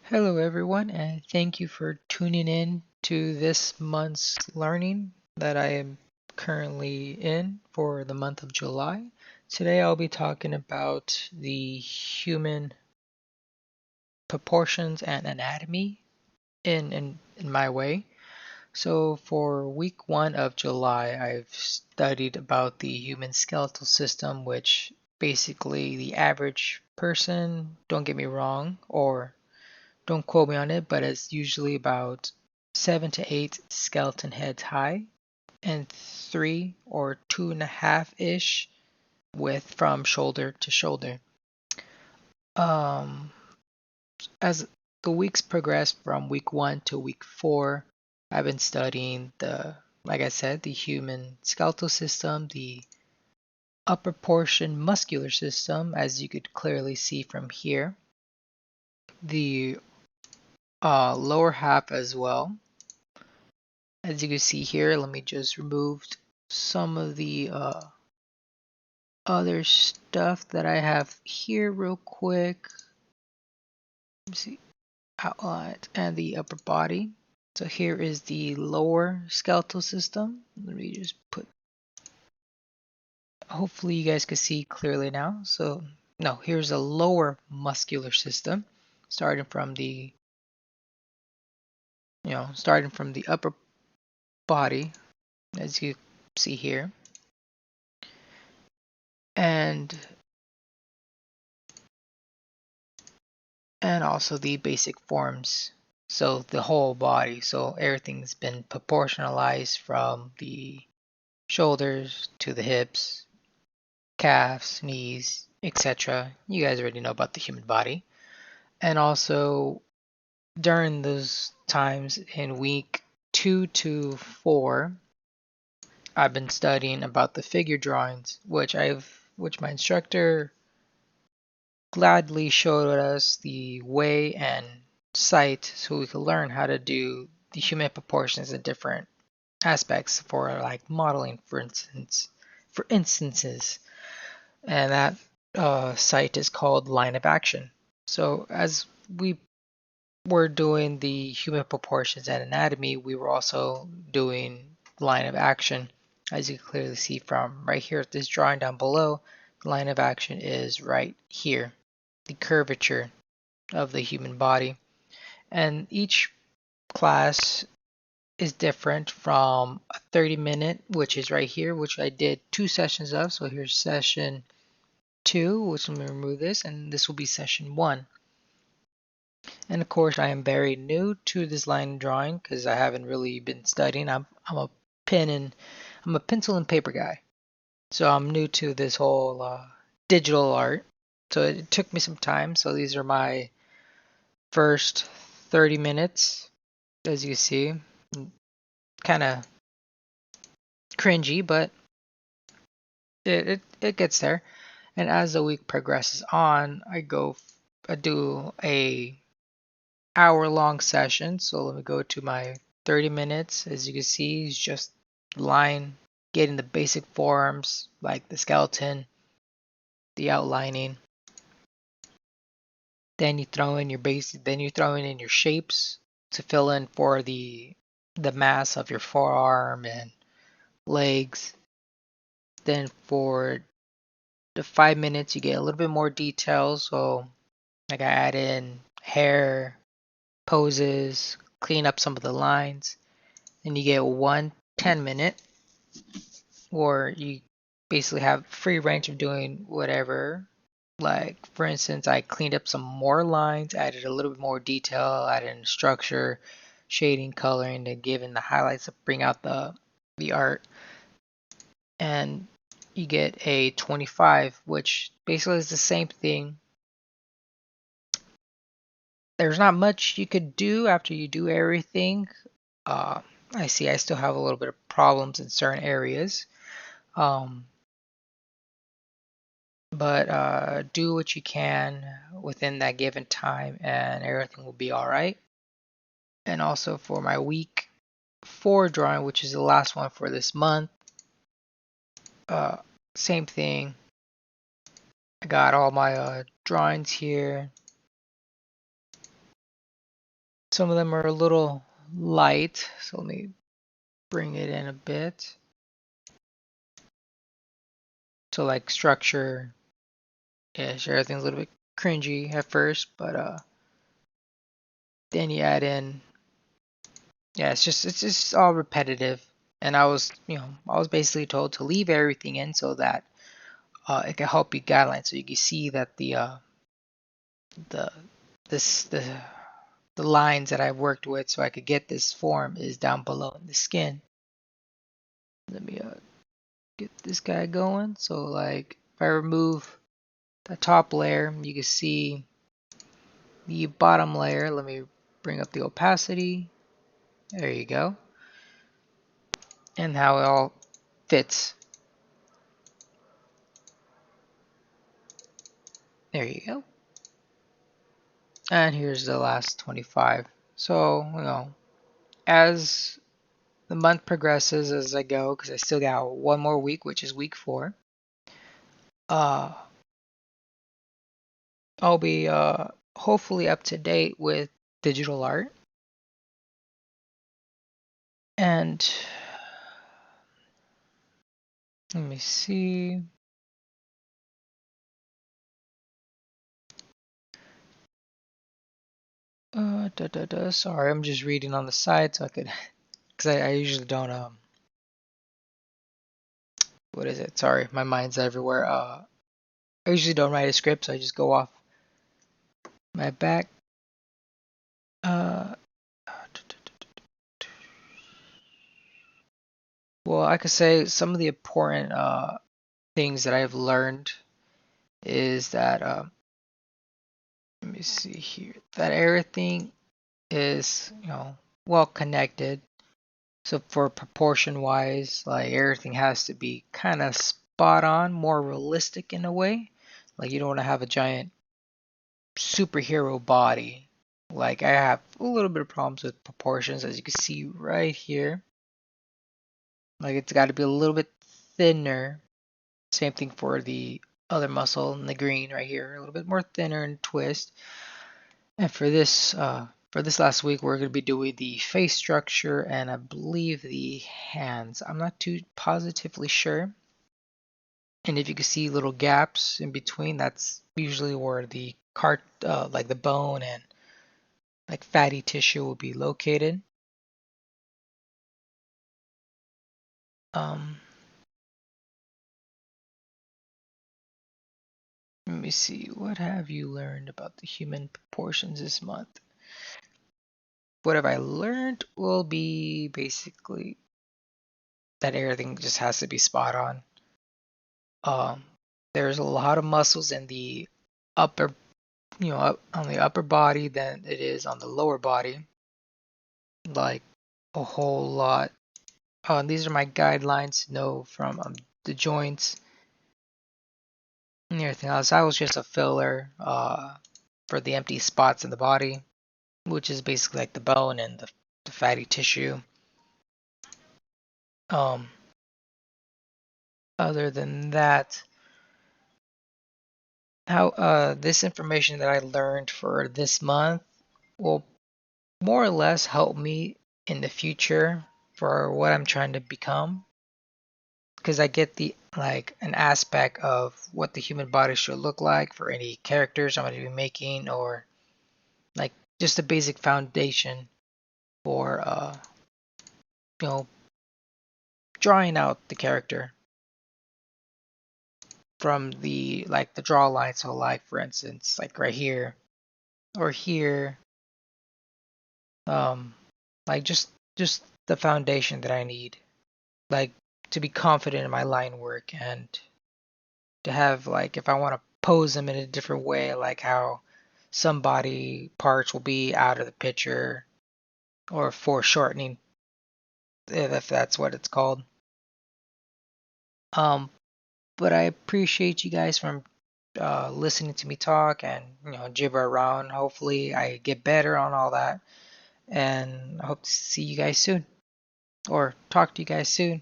Hello, everyone, and thank you for tuning in to this month's learning that I am currently in for the month of July. Today, I'll be talking about the human proportions and anatomy in my way. So, for week 1 of July, I've studied about the human skeletal system, which basically the average person, don't get me wrong, or don't quote me on it, but it's usually about 7 to 8 skeleton heads high and 3 or 2.5 ish width from shoulder to shoulder. Um, as the weeks progress from week 1 to week 4, I've been studying like I said, the human skeletal system, the upper portion muscular system, as you could clearly see from here, the lower half as well. As you can see here, let me just remove some of the other stuff that I have here real quick. Let me see, outline and the upper body. So here is the lower skeletal system. Let me just put, hopefully you guys can see clearly now. So no, here's the lower muscular system, starting from the, starting from the upper body, as you see here. And also the basic forms, so the whole body, so everything's been proportionalized from the shoulders to the hips, calves, knees, etc. You guys already know about the human body. And also during those times in week 2 to 4, I've been studying about the figure drawings, which my instructor gladly showed us the way and site so we could learn how to do the human proportions in different aspects for like modeling, for instances. And that site is called Line of Action. So as we were doing the human proportions and anatomy, we were also doing Line of Action. As you can clearly see from right here at this drawing down below, the line of action is right here, the curvature of the human body. And each class is different from a 30-minute, which is right here, which I did 2 sessions of. So here's session 2, which I'm going to remove this, and this will be session 1. And of course, I am very new to this line drawing because I haven't really been studying. I'm a pencil and paper guy, so I'm new to this whole digital art. So it took me some time. So these are my first 30 minutes, as you see. Kind of cringy, but it gets there. And as the week progresses on, I do a hour-long session. So let me go to my 30 minutes. As you can see, it's just getting the basic forms like the skeleton, the outlining. Then you throw in your shapes to fill in for the mass of your forearm and legs. Then for the 5 minutes, you get a little bit more details. So like I add in hair, poses, clean up some of the lines. Then you get one 10-minute, or you basically have free range of doing whatever. Like for instance, I cleaned up some more lines, added a little bit more detail, added in structure, shading, coloring to give in the highlights to bring out the art. And you get a 25, which basically is the same thing. There's not much you could do after you do everything. Uh, I see I still have a little bit of problems in certain areas. Um, but do what you can within that given time and everything will be all right. And also for my week 4 drawing, which is the last one for this month, uh, same thing. I got all my drawings here. Some of them are a little light, so let me bring it in a bit. So like structure, yeah, sure, everything's a little bit cringy at first, but then you add in, yeah, it's just all repetitive. And I was basically told to leave everything in so that it can help you guideline, so you can see that the this the lines that I've worked with, so I could get this form, is down below in the skin. Let me get this guy going. So like if I remove the top layer, you can see the bottom layer. Let me bring up the opacity. There you go. And how it all fits. There you go. And here's the last 25. So, as the month progresses, as I go, because I still got one more week, which is week 4, uh, I'll be hopefully up to date with digital art. And let me see. Sorry, I'm just reading on the side so I could, because I usually don't, what is it? Sorry, my mind's everywhere. I usually don't write a script, so I just go off my back. Uh, well, I could say some of the important things that I've learned is that, let me see here, that everything is, well connected. So for proportion wise, like everything has to be kind of spot on, more realistic in a way. Like you don't want to have a giant superhero body. Like I have a little bit of problems with proportions, as you can see right here. Like it's got to be a little bit thinner. Same thing for the other muscle in the green right here, a little bit more thinner and twist. And for this last week, we're going to be doing the face structure and I believe the hands. I'm not too positively sure. And if you can see little gaps in between, that's usually where the like the bone and like fatty tissue will be located. Um, Let me see. What have you learned about the human proportions this month? What have I learned will be basically that everything just has to be spot on. Um, there's a lot of muscles in the upper, up on the upper body than it is on the lower body, like a whole lot. These are my guidelines to know from the joints and everything else. I was just a filler for the empty spots in the body, which is basically like the bone and the fatty tissue. Um, Other than that, how this information that I learned for this month will more or less help me in the future for what I'm trying to become, because I get the like an aspect of what the human body should look like for any characters I'm going to be making, or like just a basic foundation for you know drawing out the character from the like the draw line. So like for instance, like right here or here, um like just the foundation that I need, like to be confident in my line work, and to have like if I want to pose them in a different way, like how some body parts will be out of the picture or foreshortening, if that's what it's called. Um, but I appreciate you guys from listening to me talk and gibber around. Hopefully, I get better on all that, and I hope to see you guys soon or talk to you guys soon.